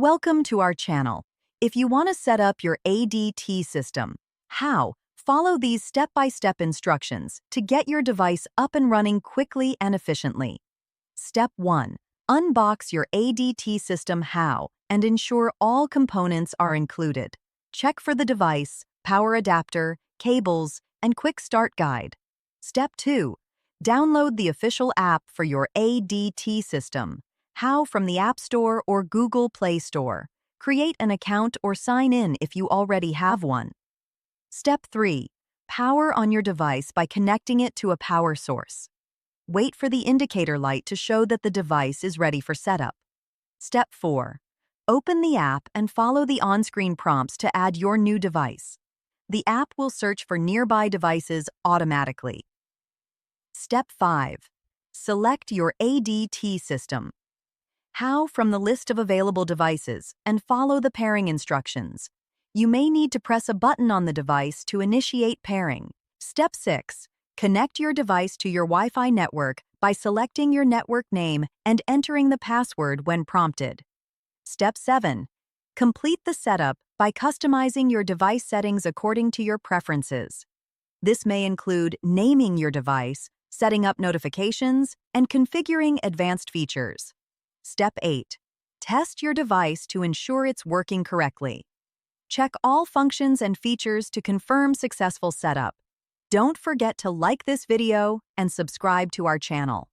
Welcome to our channel. If you want to set up your ADT system, follow these step-by-step instructions to get your device up and running quickly and efficiently. Step 1. Unbox your ADT system and ensure all components are included. Check for the device, power adapter, cables, and quick start guide. Step 2. Download the official app for your ADT system. From the App Store or Google Play Store. Create an account or sign in if you already have one. Step 3. Power on your device by connecting it to a power source. Wait for the indicator light to show that the device is ready for setup. Step 4. Open the app and follow the on-screen prompts to add your new device. The app will search for nearby devices automatically. Step 5. Select your ADT system. From the list of available devices and follow the pairing instructions. You may need to press a button on the device to initiate pairing. Step 6. Connect your device to your Wi-Fi network by selecting your network name and entering the password when prompted. Step 7. Complete the setup by customizing your device settings according to your preferences. This may include naming your device, setting up notifications, and configuring advanced features. Step 8. Test your device to ensure it's working correctly. Check all functions and features to confirm successful setup. Don't forget to like this video and subscribe to our channel.